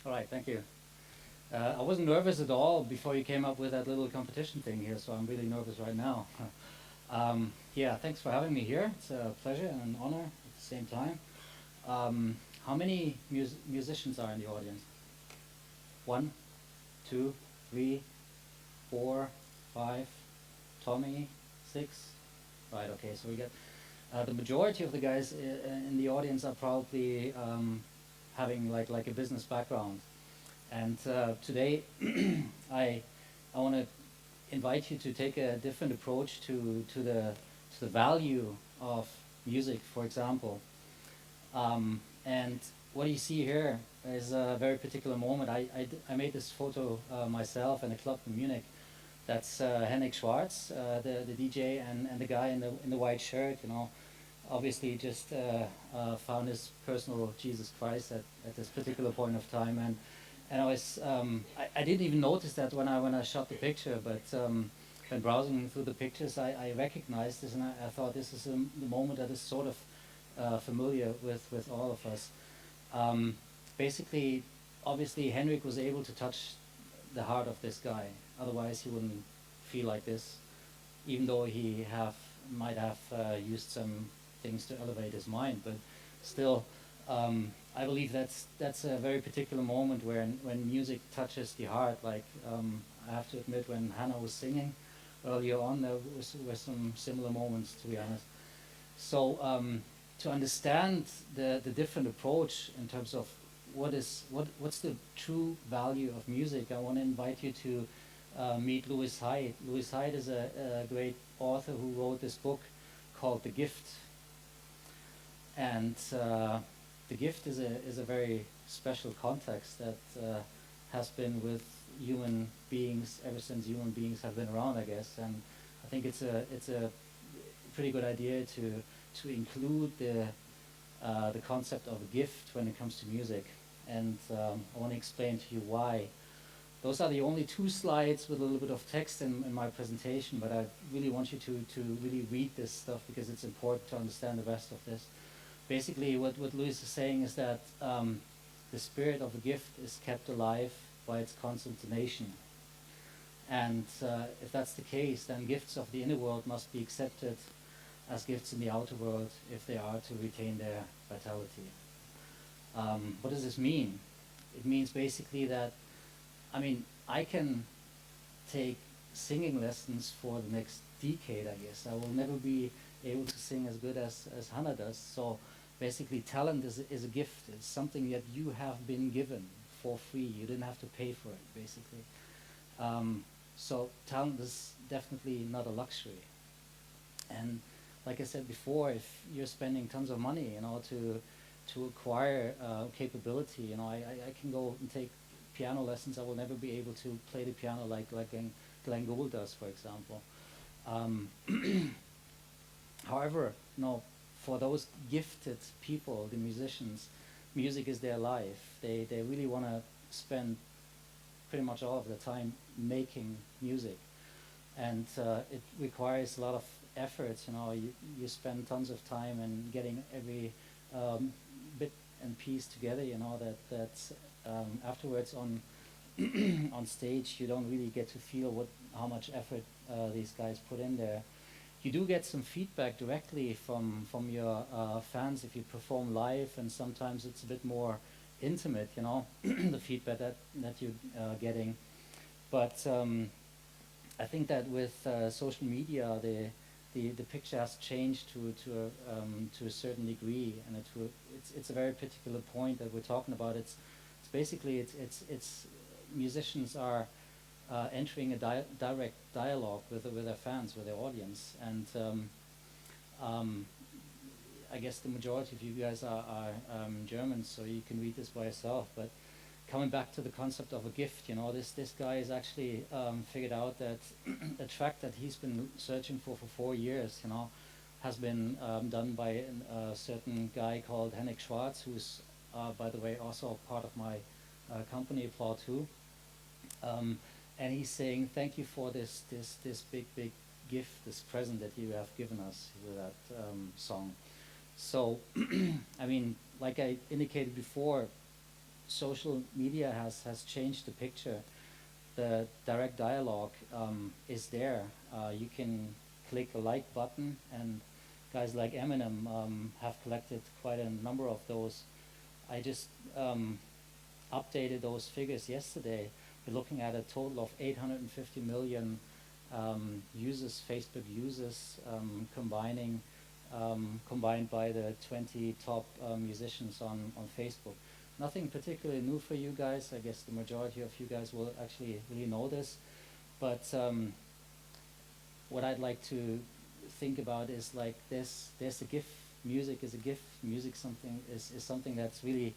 All right, thank you. I wasn't nervous at all before you came up with that little competition thing here, so I'm really nervous right now. Yeah, thanks for having me here. It's a pleasure and an honor at the same time. How many musicians are in the audience? One, two, three, four, five, Tommy, six? Right, okay, so we get the majority of the guys in the audience are probably having like a business background. And today I I want to invite you to take a different approach to the value of music, for example. And what you see here is a very particular moment. I made this photo myself in a club in Munich. That's Henrik Schwarz, the DJ, and the guy in the white shirt. You know, obviously just found his personal Jesus Christ at this particular point of time, and I didn't even notice that when I shot the picture, but when browsing through the pictures, I recognized this, and I thought this is the moment that is sort of familiar with all of us. Um, Basically, obviously, Henrik was able to touch the heart of this guy. Otherwise, he wouldn't feel like this, even though he might have used some things to elevate his mind. But still, I believe that's a very particular moment when music touches the heart. Like I have to admit, when Hannah was singing earlier on, were some similar moments, to be honest. So to understand the different approach in terms of what's the true value of music, I want to invite you to meet Louis Hyde. Louis Hyde is a great author who wrote this book called The Gift, and The Gift is a very special context that has been with human beings ever since human beings have been around, I guess. And I think it's a pretty good idea to include the concept of a gift when it comes to music. And I want to explain to you why. Those are the only two slides with a little bit of text in my presentation, but I really want you to really read this stuff because it's important to understand the rest of this. Basically, what Louis is saying is that the spirit of a gift is kept alive by its constant donation. And if that's the case, then gifts of the inner world must be accepted as gifts in the outer world if they are to retain their vitality. What does this mean? It means basically that, I mean, I can take singing lessons for the next decade, I guess. I will never be able to sing as good as Hannah does. So basically, talent is a gift. It's something that you have been given for free. You didn't have to pay for it, basically. So talent is definitely not a luxury. And like I said before, if you're spending tons of money, you know, to acquire capability, you know, I can go and take piano lessons. I will never be able to play the piano like Glenn Gould does, for example. Um, However, no, for those gifted people, the musicians, music is their life. They really want to spend pretty much all of the time making music, and it requires a lot of efforts. You know, you spend tons of time in getting every bit and piece together. You know that afterwards on on stage you don't really get to feel how much effort these guys put in there. You do get some feedback directly from your fans if you perform live, and sometimes it's a bit more intimate, you know, the feedback that you're getting. But I think that with social media, the picture has changed to a certain degree, and it's a very particular point that we're talking about. It's basically it's musicians are entering a direct dialogue with their fans, with their audience, and um, I guess the majority of you guys are Germans, so you can read this by yourself. But coming back to the concept of a gift, you know, this guy has actually figured out that a track that he's been searching for 4 years, you know, has been done by a certain guy called Henrik Schwarz, who's, by the way, also part of my company, ApplaudTo. And he's saying, thank you for this big gift, this present that you have given us with that song. So, I mean, like I indicated before, social media has changed the picture. The direct dialogue is there. You can click a like button, and guys like Eminem have collected quite a number of those. I just updated those figures yesterday. We're looking at a total of 850 million users, Facebook users, combined by the 20 top musicians on Facebook. Nothing particularly new for you guys. I guess the majority of you guys will actually really know this. But what I'd like to think about is like there's a gift. Music is a gift. Music is something that's really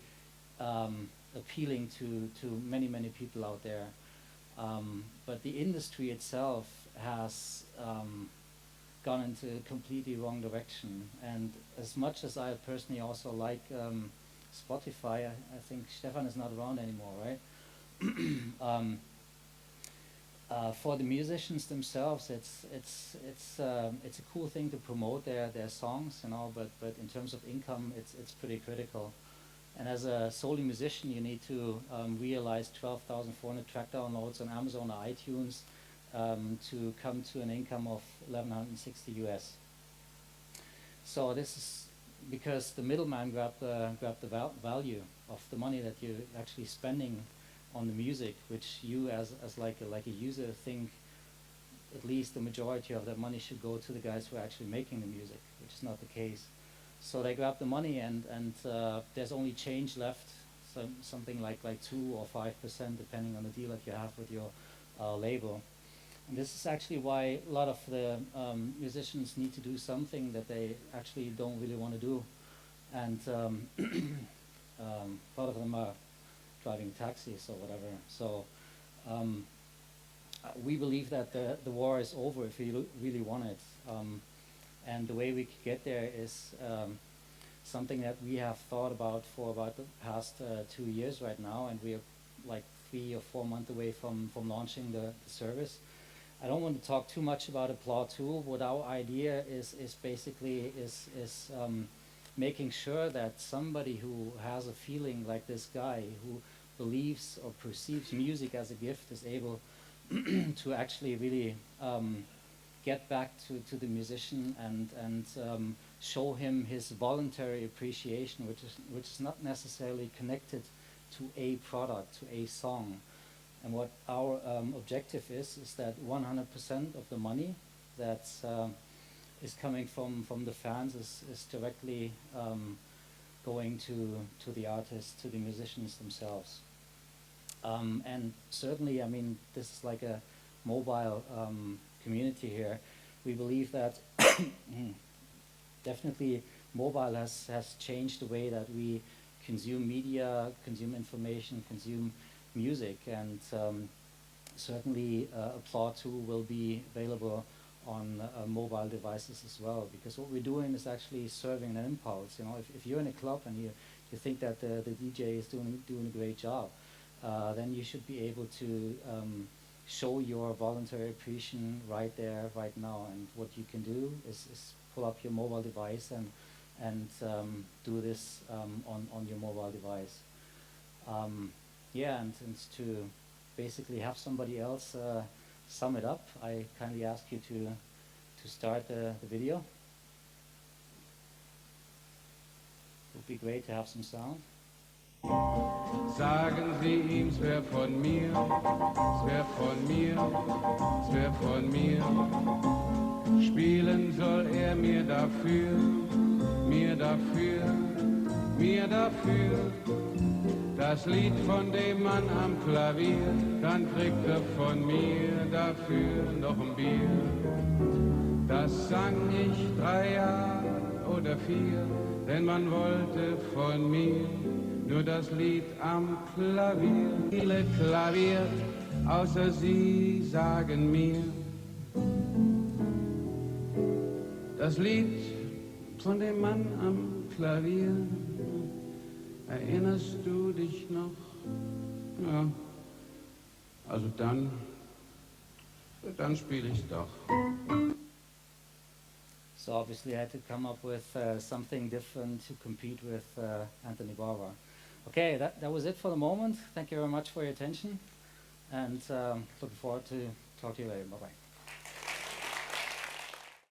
appealing to many people out there. But the industry itself has gone into a completely wrong direction. And as much as I personally also like Spotify, I think Steffen is not around anymore, right? For the musicians themselves, it's a cool thing to promote their songs, you know. But in terms of income, it's pretty critical. And as a solo musician, you need to realize 12,400 track downloads on Amazon or iTunes to come to an income of 1,160 US. So this is because the middleman grabbed the value of the money that you're actually spending on the music, which you as like a user think at least the majority of that money should go to the guys who are actually making the music, which is not the case. So they grab the money, and there's only change left, something like 2 or 5%, depending on the deal that you have with your label. And this is actually why a lot of the musicians need to do something that they actually don't really want to do. And a lot of them are driving taxis or whatever. So we believe that the war is over if we really want it. And the way we could get there is something that we have thought about for about the past 2 years right now, and we are like 3 or 4 months away from launching the service. I don't want to talk too much about ApplaudTo. What our idea is basically making sure that somebody who has a feeling like this guy, who believes or perceives music as a gift, is able to actually really get back to the musician and show him his voluntary appreciation, which is not necessarily connected to a product, to a song. And what our objective is that 100% of the money that is coming from the fans is directly going to the artists, to the musicians themselves. And certainly, I mean, this is like a mobile community here. We believe that definitely mobile has changed the way that we consume media, consume information, consume music, and certainly ApplaudTo will be available on mobile devices as well, because what we're doing is actually serving an impulse. You know, if you're in a club and you think that the DJ is doing a great job, then you should be able to show your voluntary appreciation right there, right now. And what you can do is pull up your mobile device and do this on your mobile device. Yeah, and to basically have somebody else sum it up, I kindly ask you to start the video. It would be great to have some sound. Sagen Sie ihm, es wär von mir, es wär von mir, es wär von mir. Spielen soll er mir dafür, mir dafür, mir dafür. Das Lied von dem Mann am Klavier, dann kriegt er von mir dafür noch ein Bier. Das sang ich 3 Jahre oder 4, denn man wollte von mir nur das Lied am Klavier. Viele klaviert, außer Sie sagen mir, das Lied von dem Mann am Klavier, erinnerst du dich noch? Ja, also dann spiele ich's doch. So obviously I had to come up with something different to compete with Anthony Barber. Okay, that was it for the moment. Thank you very much for your attention, and looking forward to talk to you later. Bye-bye.